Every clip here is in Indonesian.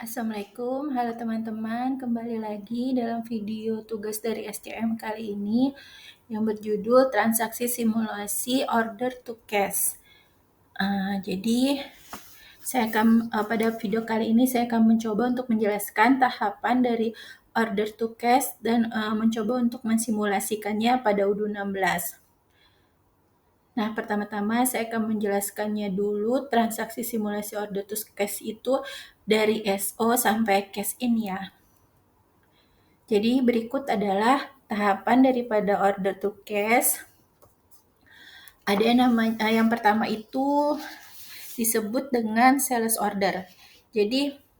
Assalamualaikum, halo teman-teman. Kembali lagi dalam video tugas dari SCM kali ini yang berjudul transaksi simulasi order to cash. Jadi pada video kali ini saya akan mencoba untuk menjelaskan tahapan dari order to cash dan mencoba untuk mensimulasikannya pada UDU 16. Nah, pertama-tama saya akan menjelaskannya dulu. Transaksi simulasi order to cash itu dari SO sampai cash in ya. Jadi berikut adalah tahapan daripada order to cash. Ada yang pertama itu disebut dengan sales order. Jadi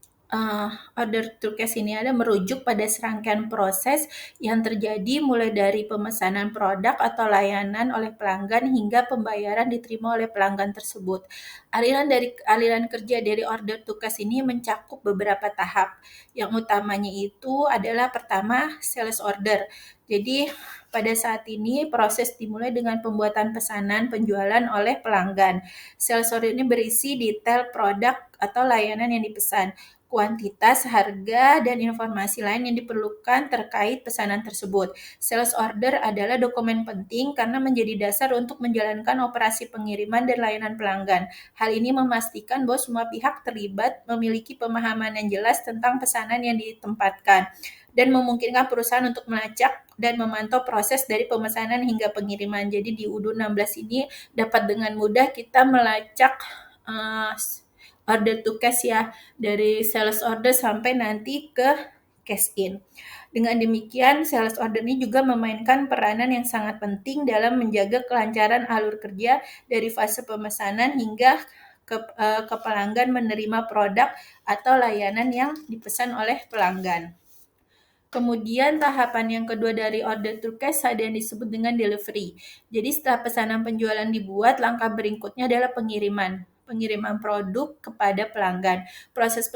order to cash ini ada merujuk pada serangkaian proses yang terjadi mulai dari pemesanan produk atau layanan oleh pelanggan hingga pembayaran diterima oleh pelanggan tersebut. Aliran kerja dari order to cash ini mencakup beberapa tahap. Yang utamanya itu adalah pertama sales order. Jadi pada saat ini proses dimulai dengan pembuatan pesanan penjualan oleh pelanggan. Sales order ini berisi detail produk atau layanan yang dipesan, kuantitas, harga, dan informasi lain yang diperlukan terkait pesanan tersebut. Sales order adalah dokumen penting karena menjadi dasar untuk menjalankan operasi pengiriman dan layanan pelanggan. Hal ini memastikan bahwa semua pihak terlibat memiliki pemahaman yang jelas tentang pesanan yang ditempatkan dan memungkinkan perusahaan untuk melacak dan memantau proses dari pemesanan hingga pengiriman. Jadi di UDU 16 ini dapat dengan mudah kita melacak order to cash ya, dari sales order sampai nanti ke cash in. Dengan demikian, sales order ini juga memainkan peranan yang sangat penting dalam menjaga kelancaran alur kerja dari fase pemesanan hingga ke pelanggan menerima produk atau layanan yang dipesan oleh pelanggan. Kemudian tahapan yang kedua dari order to cash ada yang disebut dengan delivery. Jadi setelah pesanan penjualan dibuat, langkah berikutnya adalah pengiriman produk kepada pelanggan. Proses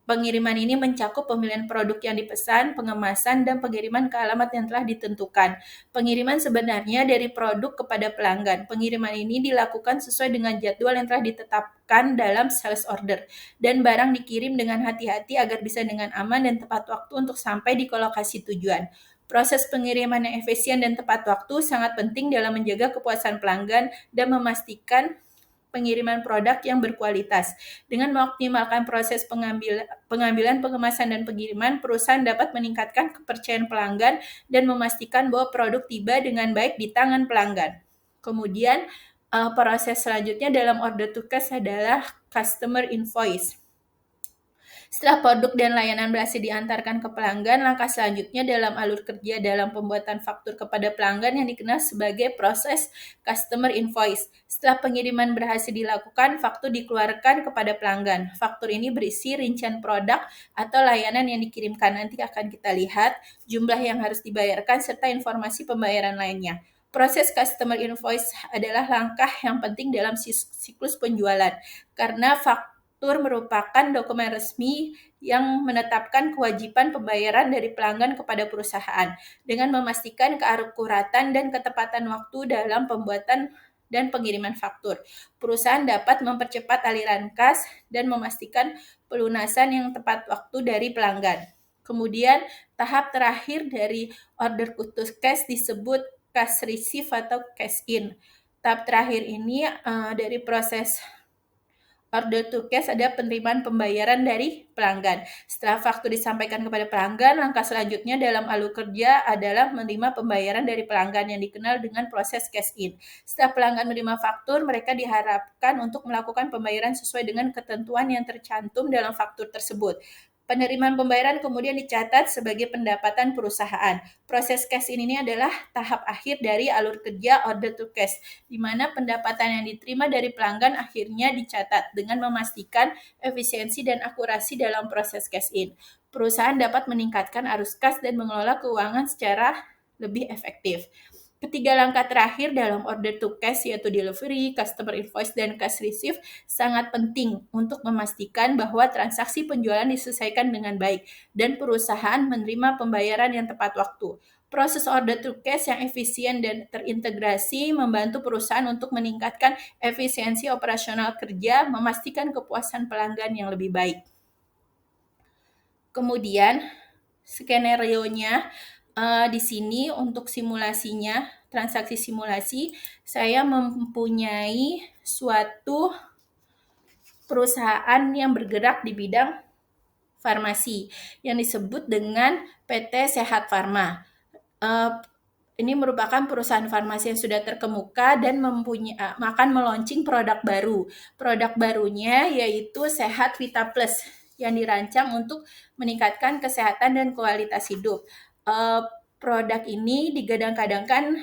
pengiriman ini mencakup pemilihan produk yang dipesan, pengemasan, dan pengiriman ke alamat yang telah ditentukan. Pengiriman sebenarnya dari produk kepada pelanggan. Pengiriman ini dilakukan sesuai dengan jadwal yang telah ditetapkan dalam sales order, dan barang dikirim dengan hati-hati agar bisa dengan aman dan tepat waktu untuk sampai di lokasi tujuan. Proses pengiriman yang efisien dan tepat waktu sangat penting dalam menjaga kepuasan pelanggan dan memastikan pengiriman produk yang berkualitas. Dengan mengoptimalkan proses pengambilan, pengemasan, dan pengiriman, perusahaan dapat meningkatkan kepercayaan pelanggan dan memastikan bahwa produk tiba dengan baik di tangan pelanggan. Kemudian, proses selanjutnya dalam order to cash adalah customer invoice. Setelah produk dan layanan berhasil diantarkan ke pelanggan, langkah selanjutnya dalam alur kerja dalam pembuatan faktur kepada pelanggan yang dikenal sebagai proses customer invoice. Setelah pengiriman berhasil dilakukan, faktur dikeluarkan kepada pelanggan. Faktur ini berisi rincian produk atau layanan yang dikirimkan. Nanti akan kita lihat jumlah yang harus dibayarkan serta informasi pembayaran lainnya. Proses customer invoice adalah langkah yang penting dalam siklus penjualan karena faktur merupakan dokumen resmi yang menetapkan kewajiban pembayaran dari pelanggan kepada perusahaan dengan memastikan keakuratan dan ketepatan waktu dalam pembuatan dan pengiriman faktur. Perusahaan dapat mempercepat aliran kas dan memastikan pelunasan yang tepat waktu dari pelanggan. Kemudian tahap terakhir dari order to cash disebut cash receive atau cash in. Tahap terakhir ini dari proses order to cash ada penerimaan pembayaran dari pelanggan. Setelah faktur disampaikan kepada pelanggan, langkah selanjutnya dalam alur kerja adalah menerima pembayaran dari pelanggan yang dikenal dengan proses cash in. Setelah pelanggan menerima faktur, mereka diharapkan untuk melakukan pembayaran sesuai dengan ketentuan yang tercantum dalam faktur tersebut. Penerimaan pembayaran kemudian dicatat sebagai pendapatan perusahaan. Proses cash in ini adalah tahap akhir dari alur kerja order to cash, di mana pendapatan yang diterima dari pelanggan akhirnya dicatat dengan memastikan efisiensi dan akurasi dalam proses cash in. Perusahaan dapat meningkatkan arus kas dan mengelola keuangan secara lebih efektif. Ketiga langkah terakhir dalam order to cash yaitu delivery, customer invoice, dan cash receive sangat penting untuk memastikan bahwa transaksi penjualan diselesaikan dengan baik dan perusahaan menerima pembayaran yang tepat waktu. Proses order to cash yang efisien dan terintegrasi membantu perusahaan untuk meningkatkan efisiensi operasional kerja, memastikan kepuasan pelanggan yang lebih baik. Kemudian skenario-nya di sini untuk simulasinya, transaksi simulasi, saya mempunyai suatu perusahaan yang bergerak di bidang farmasi yang disebut dengan PT Sehat Farma. Ini merupakan perusahaan farmasi yang sudah terkemuka dan akan meluncing produk baru. Produk barunya yaitu Sehat Vita Plus yang dirancang untuk meningkatkan kesehatan dan kualitas hidup. Produk ini digadang-gadangkan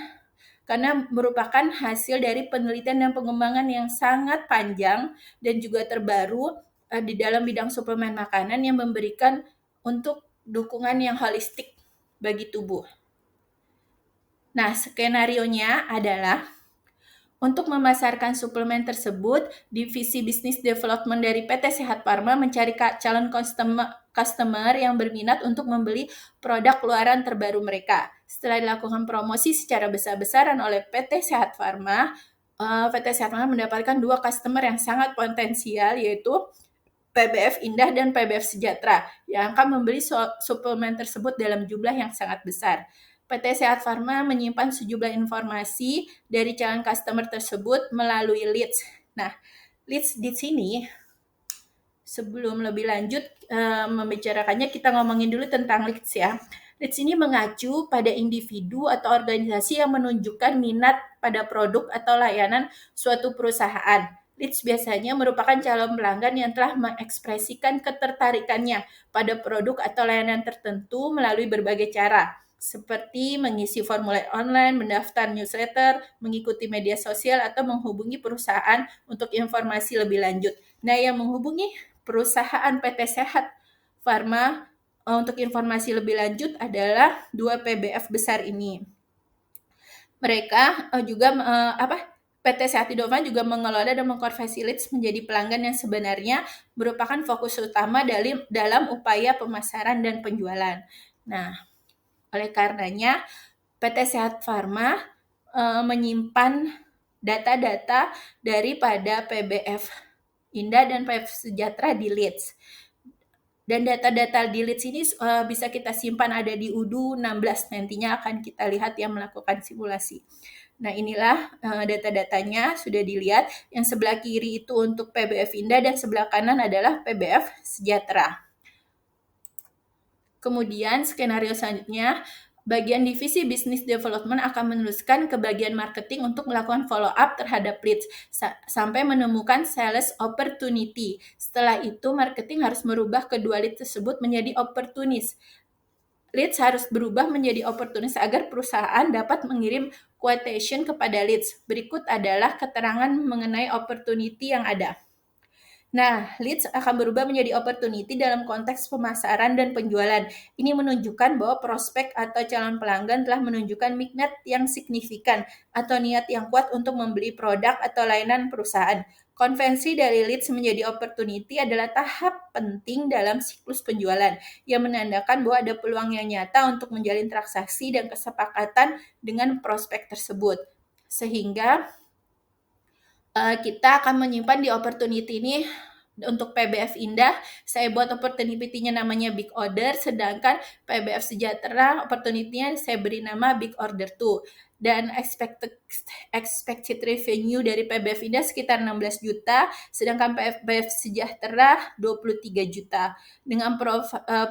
karena merupakan hasil dari penelitian dan pengembangan yang sangat panjang dan juga terbaru di dalam bidang suplemen makanan yang memberikan untuk dukungan yang holistik bagi tubuh. Nah, skenarionya adalah untuk memasarkan suplemen tersebut, divisi bisnis development dari PT Sehat Farma mencari calon customer yang berminat untuk membeli produk keluaran terbaru mereka. Setelah dilakukan promosi secara besar-besaran oleh PT Sehat Farma, PT Sehat Farma mendapatkan 2 customer yang sangat potensial, yaitu PBF Indah dan PBF Sejahtera yang akan membeli suplemen tersebut dalam jumlah yang sangat besar. PT Sehat Farma menyimpan sejumlah informasi dari calon customer tersebut melalui leads. Nah, leads di sini sebelum lebih lanjut membicarakannya, kita ngomongin dulu tentang leads ya. Leads ini mengacu pada individu atau organisasi yang menunjukkan minat pada produk atau layanan suatu perusahaan. Leads biasanya merupakan calon pelanggan yang telah mengekspresikan ketertarikannya pada produk atau layanan tertentu melalui berbagai cara, seperti mengisi formulir online, mendaftar newsletter, mengikuti media sosial, atau menghubungi perusahaan untuk informasi lebih lanjut. Nah, yang menghubungi perusahaan PT Sehat Farma untuk informasi lebih lanjut adalah 2 PBF besar ini. Mereka juga PT Sehat Indofarma juga mengelola dan mengkonversi leads menjadi pelanggan yang sebenarnya merupakan fokus utama dalam upaya pemasaran dan penjualan. Nah, oleh karenanya PT Sehat Farma menyimpan data-data daripada PBF Indah dan PBF Sejahtera di leads. Dan data-data di leads ini bisa kita simpan ada di UDU 16, nantinya akan kita lihat yang melakukan simulasi. Nah, inilah data-datanya sudah dilihat. Yang sebelah kiri itu untuk PBF Indah dan sebelah kanan adalah PBF Sejahtera. Kemudian skenario selanjutnya, bagian divisi business development akan meneruskan ke bagian marketing untuk melakukan follow up terhadap leads sampai menemukan sales opportunity. Setelah itu, marketing harus merubah kedua lead tersebut menjadi opportunities. Leads harus berubah menjadi opportunities agar perusahaan dapat mengirim quotation kepada leads. Berikut adalah keterangan mengenai opportunity yang ada. Nah, leads akan berubah menjadi opportunity dalam konteks pemasaran dan penjualan. Ini menunjukkan bahwa prospek atau calon pelanggan telah menunjukkan minat yang signifikan atau niat yang kuat untuk membeli produk atau layanan perusahaan. Konversi dari leads menjadi opportunity adalah tahap penting dalam siklus penjualan yang menandakan bahwa ada peluang yang nyata untuk menjalin transaksi dan kesepakatan dengan prospek tersebut. Sehingga kita akan menyimpan di opportunity ini. Untuk PBF Indah, saya buat opportunity-nya namanya Big Order, sedangkan PBF Sejahtera opportunity-nya saya beri nama Big Order 2. Dan expected revenue dari PBF Indah sekitar 16 juta, sedangkan PBF Sejahtera 23 juta. Dengan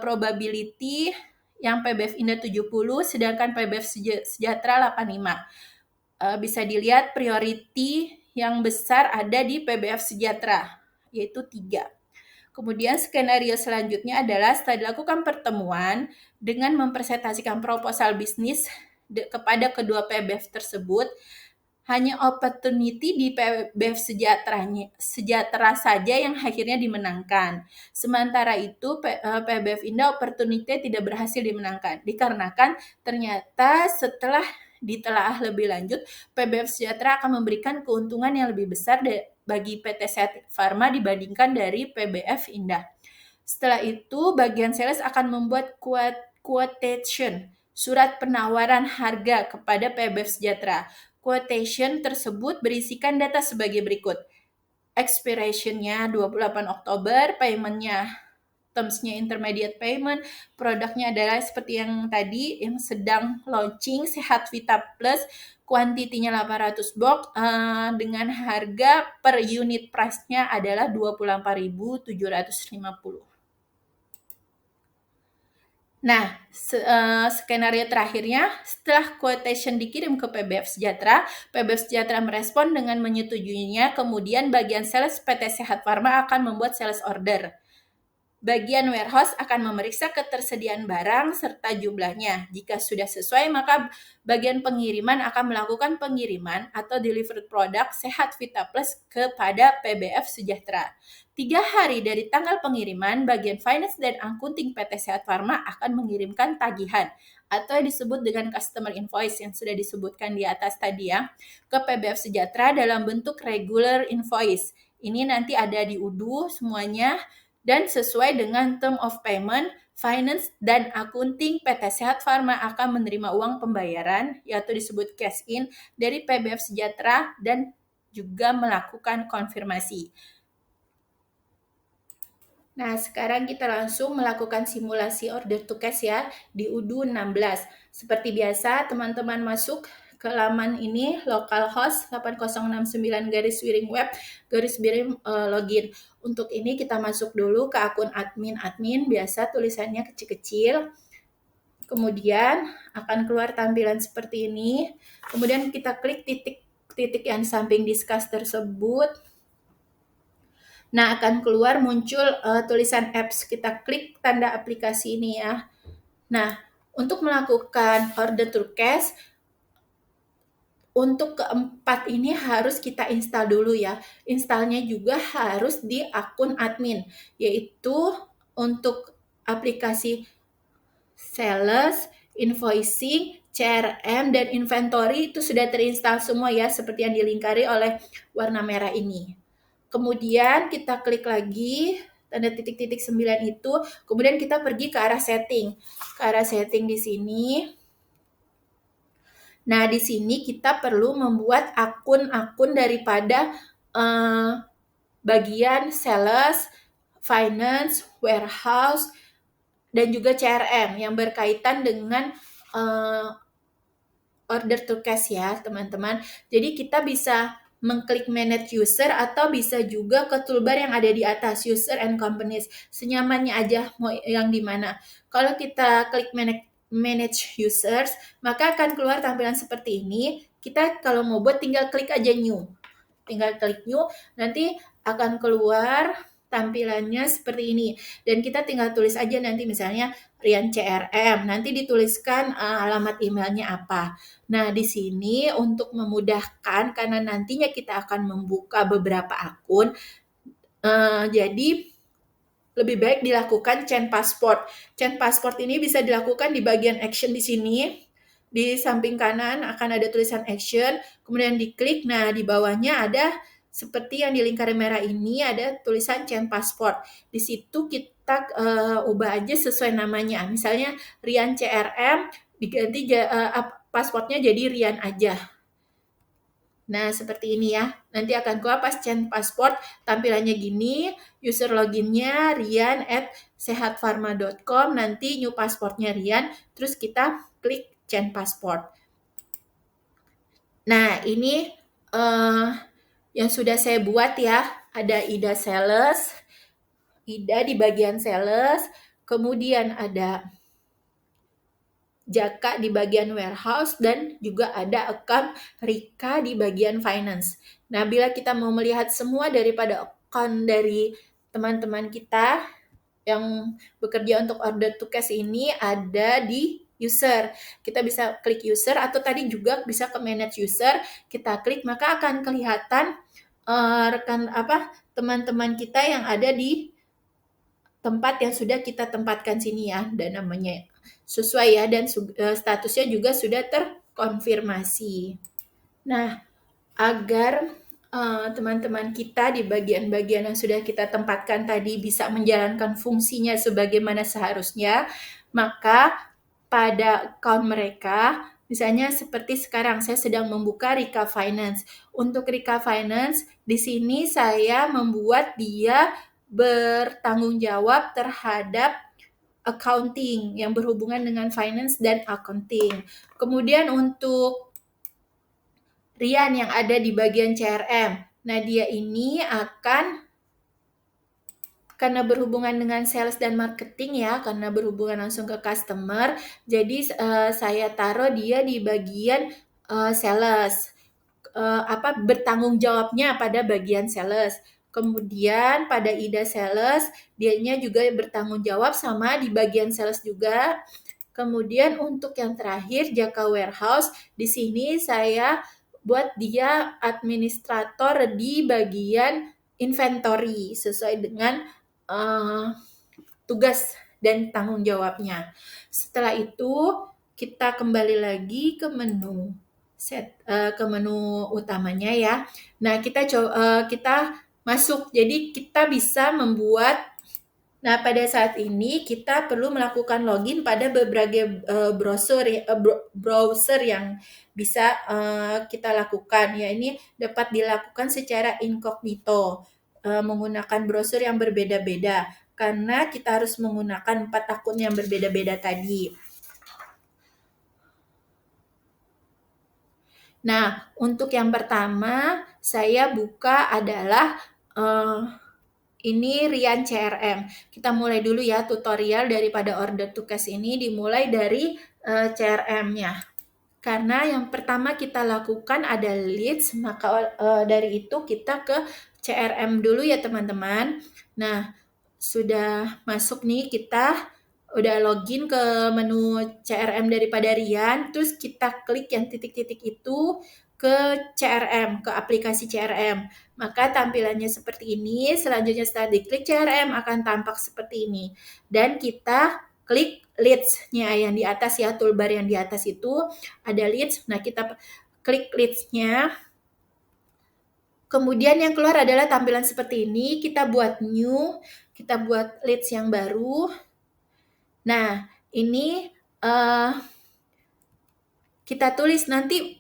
probability yang PBF Indah 70, sedangkan PBF Sejahtera 85. Bisa dilihat priority yang besar ada di PBF Sejahtera, yaitu 3. Kemudian skenario selanjutnya adalah setelah dilakukan pertemuan dengan mempresentasikan proposal bisnis kepada kedua PBF tersebut, hanya opportunity di PBF Sejahtera saja yang akhirnya dimenangkan. Sementara itu PBF Indah opportunity tidak berhasil dimenangkan, dikarenakan ternyata setelah ditelaah lebih lanjut, PBF Sejahtera akan memberikan keuntungan yang lebih besar bagi PT Sehat Farma dibandingkan dari PBF Indah. Setelah itu, bagian sales akan membuat quotation, surat penawaran harga kepada PBF Sejahtera. Quotation tersebut berisikan data sebagai berikut. Expiration-nya 28 Oktober, payment-nya terms-nya intermediate payment, produknya adalah seperti yang tadi, yang sedang launching, Sehat Vita Plus, kuantitinya 800 box, dengan harga per unit price-nya adalah 24.750. Nah, skenario terakhirnya, setelah quotation dikirim ke PBF Sejahtera merespon dengan menyetujuinya, kemudian bagian sales PT Sehat Farma akan membuat sales order. Bagian warehouse akan memeriksa ketersediaan barang serta jumlahnya. Jika sudah sesuai, maka bagian pengiriman akan melakukan pengiriman atau delivered produk Sehat Vita Plus kepada PBF Sejahtera. 3 hari dari tanggal pengiriman, bagian finance dan accounting PT Sehat Farma akan mengirimkan tagihan atau disebut dengan customer invoice yang sudah disebutkan di atas tadi ya, ke PBF Sejahtera dalam bentuk regular invoice. Ini nanti ada di UDU semuanya, dan sesuai dengan term of payment, finance dan accounting PT Sehat Farma akan menerima uang pembayaran, yaitu disebut cash in, dari PBF Sejahtera dan juga melakukan konfirmasi. Nah, sekarang kita langsung melakukan simulasi order to cash ya di UDU 16. Seperti biasa, teman-teman masuk ke laman ini, localhost 8069-web-login. Untuk ini kita masuk dulu ke akun admin, biasa tulisannya kecil-kecil. Kemudian akan keluar tampilan seperti ini. Kemudian kita klik titik yang samping discuss tersebut. Nah, akan keluar muncul tulisan apps. Kita klik tanda aplikasi ini ya. Nah, untuk melakukan order to cash, untuk keempat ini harus kita install dulu ya. Installnya juga harus di akun admin, yaitu untuk aplikasi sales, invoicing, CRM, dan inventory itu sudah terinstall semua ya, seperti yang dilingkari oleh warna merah ini. Kemudian kita klik lagi tanda titik-titik 9 itu, kemudian kita pergi ke arah setting. Ke arah setting di sini. Nah, di sini kita perlu membuat akun-akun daripada bagian sales, finance, warehouse, dan juga CRM yang berkaitan dengan order to cash ya, teman-teman. Jadi kita bisa mengklik manage user atau bisa juga ke toolbar yang ada di atas user and companies, senyamannya aja mau yang di mana. Kalau kita klik manage users, maka akan keluar tampilan seperti ini. Kita kalau mau buat tinggal klik aja new, nanti akan keluar tampilannya seperti ini, dan kita tinggal tulis aja nanti misalnya Rian CRM, nanti dituliskan alamat emailnya apa. Nah, di sini untuk memudahkan karena nantinya kita akan membuka beberapa akun, jadi lebih baik dilakukan change password. Change password ini bisa dilakukan di bagian action di sini. Di samping kanan akan ada tulisan action, kemudian diklik. Nah, di bawahnya ada seperti yang di lingkaran merah ini ada tulisan change password. Di situ kita ubah aja sesuai namanya. Misalnya Rian CRM diganti passwordnya jadi Rian aja. Nah, seperti ini ya. Nanti akan keluar pas change password, tampilannya gini, user loginnya rian@sehatfarma.com, nanti new passwordnya Rian, terus kita klik change password. Nah, ini yang sudah saya buat ya. Ada Ida Sales, Ida di bagian sales, kemudian ada Jaka di bagian warehouse, dan juga ada account Rika di bagian finance. Nah, bila kita mau melihat semua daripada account dari teman-teman kita yang bekerja untuk order to cash ini ada di user. Kita bisa klik user atau tadi juga bisa ke manage user, kita klik maka akan kelihatan teman-teman kita yang ada di tempat yang sudah kita tempatkan sini ya, dan namanya sesuai ya, dan statusnya juga sudah terkonfirmasi. Nah, agar teman-teman kita di bagian-bagian yang sudah kita tempatkan tadi bisa menjalankan fungsinya sebagaimana seharusnya, maka pada account mereka, misalnya seperti sekarang saya sedang membuka Rika Finance. Untuk Rika Finance, di sini saya membuat dia bertanggung jawab terhadap accounting yang berhubungan dengan finance dan accounting. Kemudian untuk Rian yang ada di bagian CRM. Nah, dia ini akan karena berhubungan dengan sales dan marketing ya, karena berhubungan langsung ke customer, jadi saya taruh dia di bagian sales. Bertanggung jawabnya pada bagian sales. Kemudian pada Ida sales, dianya juga bertanggung jawab sama di bagian sales juga. Kemudian untuk yang terakhir Jaka Warehouse, di sini saya buat dia administrator di bagian inventory sesuai dengan tugas dan tanggung jawabnya. Setelah itu kita kembali lagi ke menu ke menu utamanya ya. Nah, kita masuk. Jadi kita bisa membuat. Nah, pada saat ini kita perlu melakukan login pada berbagai browser yang bisa kita lakukan. Ya, ini dapat dilakukan secara incognito menggunakan browser yang berbeda-beda karena kita harus menggunakan 4 akun yang berbeda-beda tadi. Nah, untuk yang pertama saya buka adalah ini Rian CRM. Kita mulai dulu ya tutorial daripada order to cash ini dimulai dari CRM-nya. Karena yang pertama kita lakukan ada leads, maka dari itu kita ke CRM dulu ya teman-teman. Nah, sudah masuk nih kita udah login ke menu CRM daripada Rian, terus kita klik yang titik-titik itu ke CRM, ke aplikasi CRM. Maka tampilannya seperti ini, selanjutnya setelah diklik CRM akan tampak seperti ini. Dan kita klik leads-nya yang di atas ya, toolbar yang di atas itu ada leads. Nah, kita klik leads-nya. Kemudian yang keluar adalah tampilan seperti ini, kita buat new, kita buat leads yang baru. Nah, ini kita tulis nanti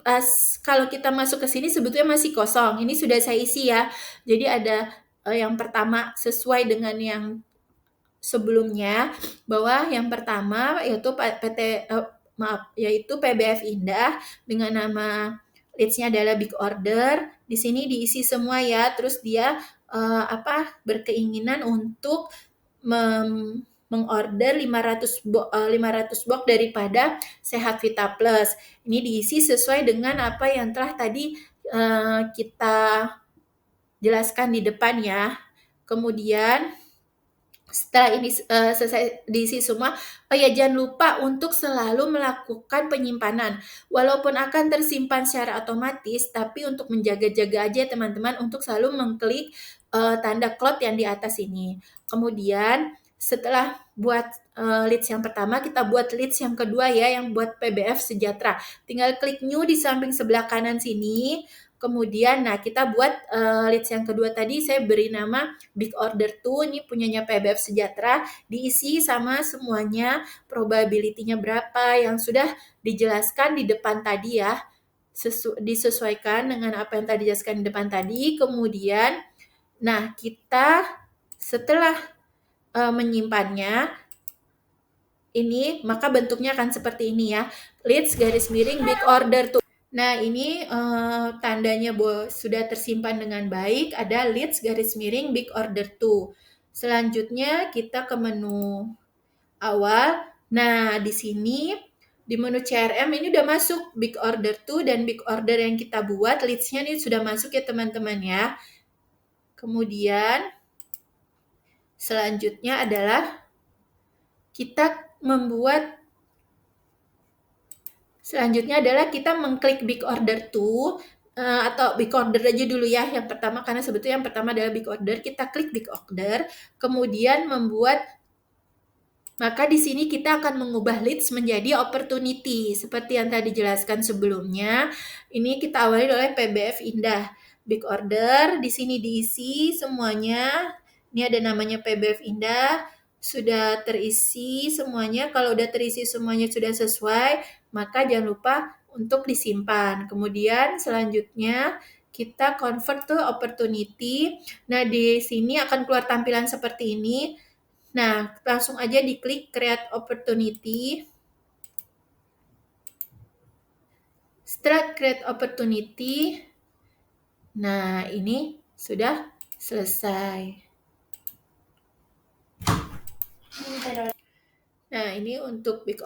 kalau kita masuk ke sini sebetulnya masih kosong. Ini sudah saya isi ya. Jadi ada yang pertama sesuai dengan yang sebelumnya, bahwa yang pertama yaitu yaitu PBF Indah dengan nama leads-nya adalah big order. Di sini diisi semua ya. Terus dia berkeinginan untuk mengorder 500 box daripada Sehat Vita Plus. Ini diisi sesuai dengan apa yang telah tadi kita jelaskan di depan ya. Kemudian setelah ini selesai diisi semua, jangan lupa untuk selalu melakukan penyimpanan. Walaupun akan tersimpan secara otomatis, tapi untuk menjaga-jaga aja teman-teman untuk selalu mengklik tanda cloud yang di atas ini. Kemudian setelah buat leads yang pertama, kita buat leads yang kedua ya, yang buat PBF Sejahtera. Tinggal klik new di samping sebelah kanan sini. Kemudian, nah kita buat leads yang kedua tadi saya beri nama Big Order 2, ini punyanya PBF Sejahtera, diisi sama semuanya, probability-nya berapa yang sudah dijelaskan di depan tadi ya, disesuaikan dengan apa yang tadi dijelaskan di depan tadi. Kemudian, nah kita setelah menyimpannya, ini maka bentuknya akan seperti ini ya, leads garis miring Big Order 2. Nah, ini tandanya sudah tersimpan dengan baik, ada leads garis miring big order 2. Selanjutnya kita ke menu awal. Nah, di sini di menu CRM ini udah masuk big order 2 dan big order yang kita buat, leads-nya ini sudah masuk ya teman-teman ya. Kemudian selanjutnya adalah kita mengklik big order 2 atau big order aja dulu ya yang pertama, karena sebetulnya yang pertama adalah big order. Kita klik big order, kemudian maka di sini kita akan mengubah leads menjadi opportunity seperti yang tadi dijelaskan sebelumnya. Ini kita awali oleh PBF Indah. Big order di sini diisi semuanya. Ini ada namanya PBF Indah. Sudah terisi semuanya. Kalau udah terisi semuanya sudah sesuai, maka jangan lupa untuk disimpan. Kemudian selanjutnya kita convert to opportunity. Nah, di sini akan keluar tampilan seperti ini. Nah, langsung aja diklik create opportunity. Setelah create opportunity, nah ini sudah selesai. Nah, ini untuk big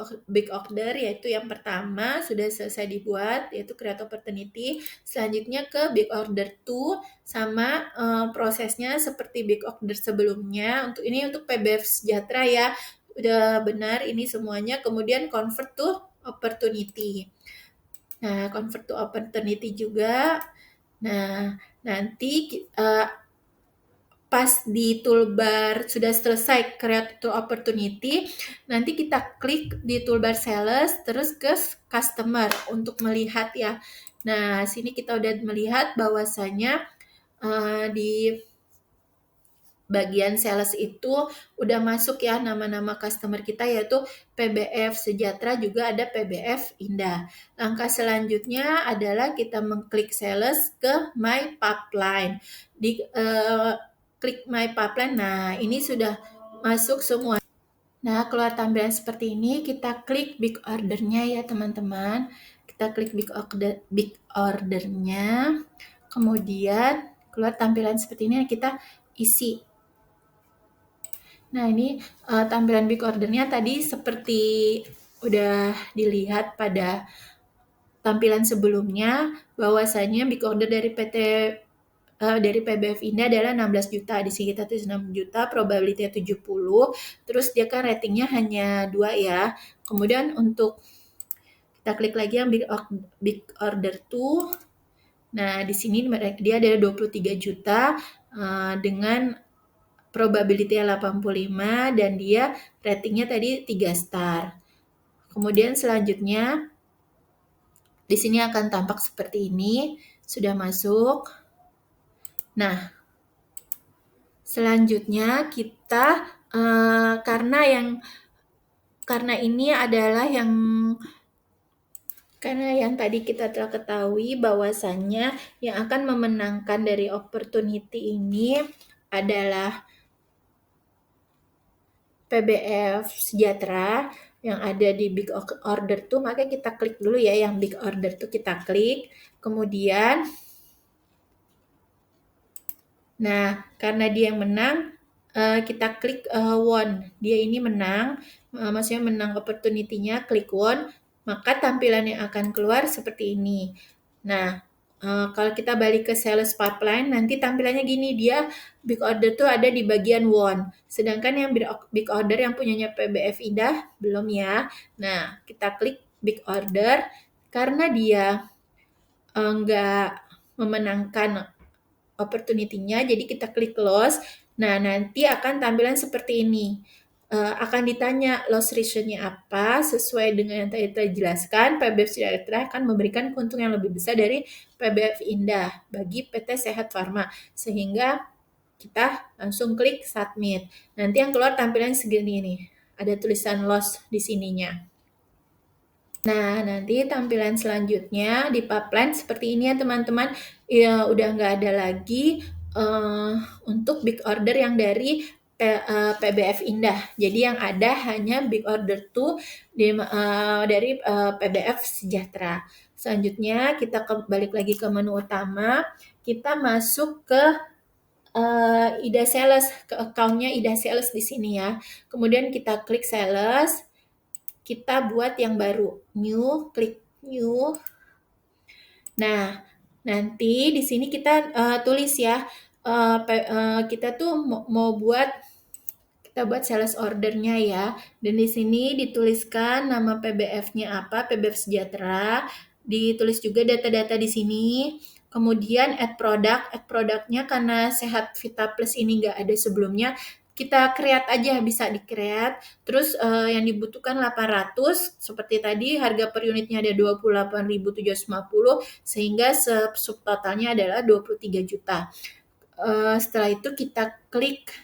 order, yaitu yang pertama sudah selesai dibuat, yaitu create opportunity. Selanjutnya ke big order 2, sama prosesnya seperti big order sebelumnya. Untuk ini untuk PBF Sejahtera ya, udah benar ini semuanya. Kemudian convert to opportunity. Nah, convert to opportunity juga. Nah, nanti pas di toolbar sudah selesai create to opportunity, nanti kita klik di toolbar sales, terus ke customer untuk melihat ya. Nah, sini kita udah melihat bahwasanya di bagian sales itu udah masuk ya nama-nama customer kita, yaitu PBF Sejahtera, juga ada PBF Indah. Langkah selanjutnya adalah kita mengklik sales ke My Pipeline. Di klik My Pipeline, nah ini sudah masuk semua. Nah, keluar tampilan seperti ini, kita klik big ordernya ya teman-teman. Kita klik big ordernya, kemudian keluar tampilan seperti ini, kita isi. Nah, ini tampilan big ordernya tadi seperti udah dilihat pada tampilan sebelumnya, bahwasanya big order dari dari PBF Indah adalah 16 juta. Di sini kita tulis 6 juta, probability-nya 70. Terus dia kan ratingnya hanya 2 ya. Kemudian untuk kita klik lagi yang big order 2. Nah, di sini dia ada 23 juta dengan probability-nya 85 dan dia ratingnya tadi 3 star. Kemudian selanjutnya di sini akan tampak seperti ini, sudah masuk. Nah, selanjutnya kita karena yang tadi kita telah ketahui bahwasannya yang akan memenangkan dari opportunity ini adalah PBF Sejahtera yang ada di big order tuh, maka kita klik dulu ya yang big order tuh, kita klik. Kemudian nah, karena dia yang menang, kita klik won. Dia ini menang, maksudnya menang opportunity-nya, klik won, maka tampilan yang akan keluar seperti ini. Nah, kalau kita balik ke sales pipeline, nanti tampilannya gini, dia big order tuh ada di bagian won. Sedangkan yang big order yang punyanya PBF Indah, belum ya. Nah, kita klik big order, karena dia nggak memenangkan opportunity-nya, jadi kita klik close. Nah, nanti akan tampilan seperti ini. Akan ditanya loss ratio-nya apa, sesuai dengan yang tadi kita jelaskan, PBF Sejahtera akan memberikan keuntungan yang lebih besar dari PBF Indah bagi PT Sehat Pharma, sehingga kita langsung klik submit. Nanti yang keluar tampilan segini nih, ada tulisan loss di sininya. Nah, nanti tampilan selanjutnya di pipeline seperti ini ya teman-teman. Ya, udah nggak ada lagi untuk big order yang dari PBF Indah. Jadi yang ada hanya big order 2 dari PBF Sejahtera. Selanjutnya kita balik lagi ke menu utama. Kita masuk ke Ida Sales, ke account-nya Ida Sales di sini ya. Kemudian kita klik Sales. Kita buat yang baru, new, klik new. Nah, nanti di sini kita tulis ya, kita tuh mau kita buat sales ordernya ya. Dan di sini dituliskan nama PBF-nya apa, PBF Sejahtera. Ditulis juga data-data di sini. Kemudian add product-nya karena Sehat Vita Plus ini nggak ada sebelumnya, kita create aja, bisa di-create. Terus yang dibutuhkan 800, seperti tadi harga per unitnya ada 28.750, sehingga subtotalnya adalah 23 juta. Setelah itu kita klik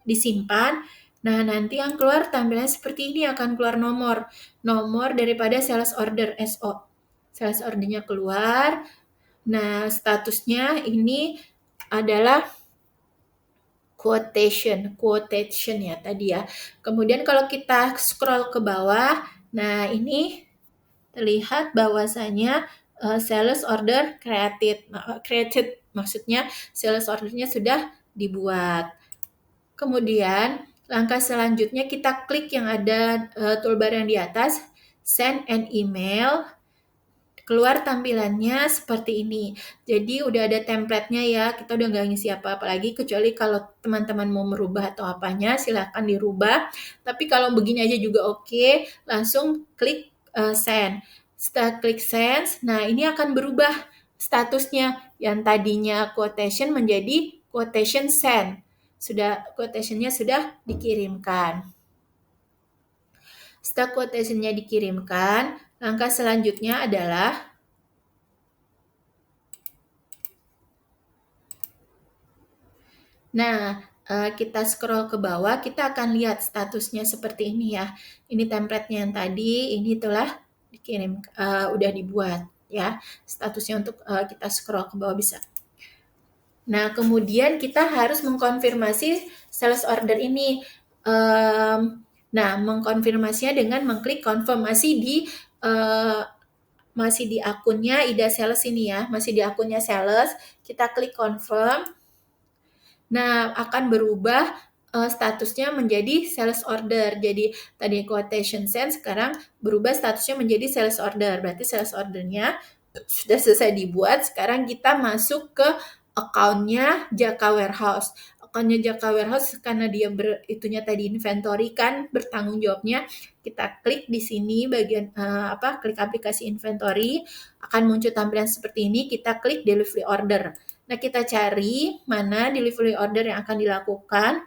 disimpan. Nah, nanti yang keluar tampilan seperti ini, akan keluar nomor daripada sales order SO. Sales ordernya keluar. Nah, statusnya ini adalah quotation ya tadi ya. Kemudian kalau kita scroll ke bawah, nah ini terlihat bahwasanya sales order created maksudnya sales ordernya sudah dibuat. Kemudian langkah selanjutnya kita klik yang ada toolbar yang di atas, send an email. Keluar tampilannya seperti ini. Jadi udah ada template-nya ya, kita udah nggak ngisi apa-apa lagi, kecuali kalau teman-teman mau merubah atau apanya, silahkan dirubah. Tapi kalau begini aja juga oke, langsung klik send. Setelah klik send, nah ini akan berubah statusnya. Yang tadinya quotation menjadi quotation send. Quotation-nya sudah dikirimkan. Setelah quotation-nya dikirimkan, langkah selanjutnya adalah kita scroll ke bawah, kita akan lihat statusnya seperti ini ya. Ini template-nya yang tadi, ini telah dikirim, udah dibuat ya. Statusnya untuk kita scroll ke bawah bisa. Nah, kemudian kita harus mengkonfirmasi sales order ini. Mengkonfirmasinya dengan mengklik konfirmasi masih di akunnya Ida Sales ini ya, masih di akunnya sales, kita klik confirm. Nah, akan berubah statusnya menjadi sales order. Jadi tadi quotation send, sekarang berubah statusnya menjadi sales order. Berarti sales ordernya sudah selesai dibuat. Sekarang kita masuk ke account-nya Jaka Warehouse. Account-nya Jaka Warehouse karena dia itunya tadi inventory kan, bertanggung jawabnya. Kita klik di sini bagian klik aplikasi inventory, akan muncul tampilan seperti ini. Kita klik delivery order. Nah, kita cari mana delivery order yang akan dilakukan.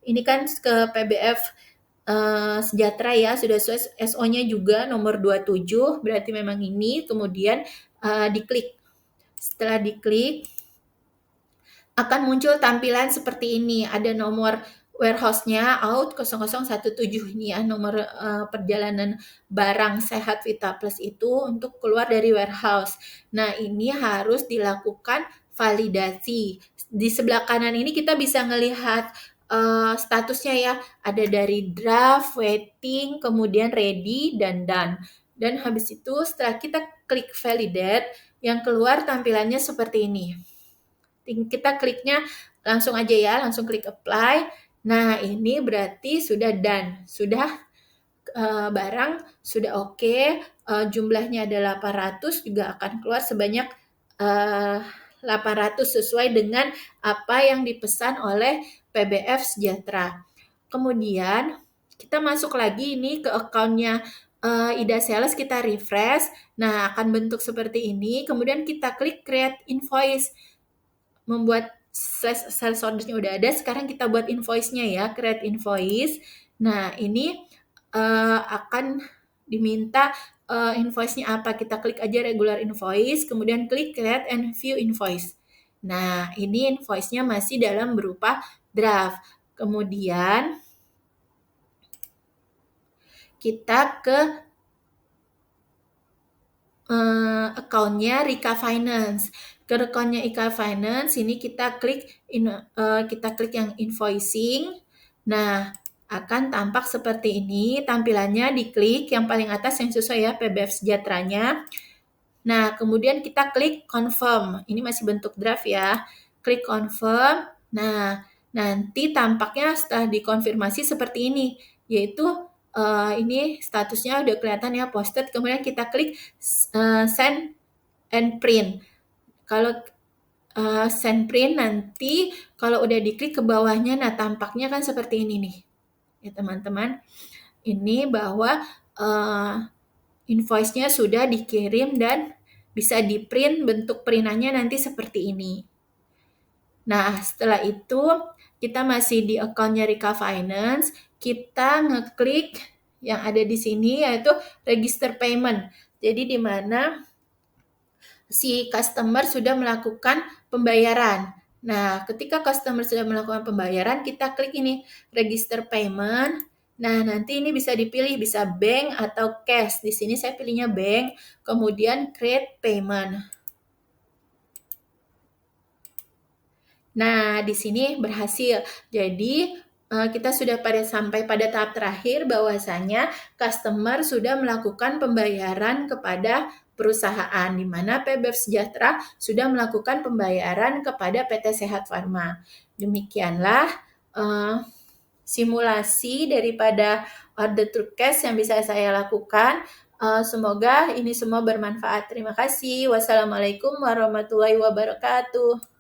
Ini kan ke PBF Sejahtera ya, sudah sesuai SO-nya juga nomor 27, berarti memang ini. Kemudian diklik. Setelah diklik, akan muncul tampilan seperti ini. Ada nomor warehouse-nya out 0017 ini ya, nomor perjalanan barang sehat Vita Plus itu untuk keluar dari warehouse. Nah, ini harus dilakukan validasi. Di sebelah kanan ini kita bisa melihat statusnya ya, ada dari draft, waiting, kemudian ready, dan done. Dan habis itu setelah kita klik validate, yang keluar tampilannya seperti ini. Kita kliknya langsung aja ya, langsung klik apply. Nah, ini berarti sudah done, sudah barang sudah oke, jumlahnya ada 800, juga akan keluar sebanyak 800 sesuai dengan apa yang dipesan oleh PBF Sejahtera. Kemudian kita masuk lagi ini ke account-nya Ida Sales, kita refresh. Nah, akan bentuk seperti ini. Kemudian kita klik create invoice. Membuat sales order-nya udah ada, sekarang kita buat invoice-nya ya, create invoice. Nah, ini akan diminta invoice-nya apa. Kita klik aja regular invoice, kemudian klik create and view invoice. Nah, ini invoice-nya masih dalam berupa draft. Kemudian kita ke account-nya Rika Finance. Ke account-nya Rika Finance, ini kita klik yang invoicing. Nah, akan tampak seperti ini tampilannya. Diklik yang paling atas yang sesuai ya, PBF Sejahteranya. Nah, kemudian kita klik confirm. Ini masih bentuk draft ya. Klik confirm. Nah, nanti tampaknya setelah dikonfirmasi seperti ini, yaitu ini statusnya udah kelihatan ya, posted. Kemudian kita klik send and print. Kalau send print nanti kalau udah diklik ke bawahnya, nah tampaknya kan seperti ini nih ya teman-teman. Ini bahwa invoice-nya sudah dikirim dan bisa di print, bentuk printannya nanti seperti ini. Nah, setelah itu kita masih di account-nya Rika Finance, kita ngeklik yang ada di sini yaitu register payment. Jadi di mana si customer sudah melakukan pembayaran. Nah, ketika customer sudah melakukan pembayaran, kita klik ini register payment. Nah, nanti ini bisa dipilih, bisa bank atau cash. Di sini saya pilihnya bank, kemudian create payment. Nah, di sini berhasil. Jadi, kita sudah sampai pada tahap terakhir bahwasanya customer sudah melakukan pembayaran kepada perusahaan, di mana PBF Sejahtera sudah melakukan pembayaran kepada PT Sehat Farma. Demikianlah simulasi daripada order to cash yang bisa saya lakukan. Semoga ini semua bermanfaat. Terima kasih. Wassalamualaikum warahmatullahi wabarakatuh.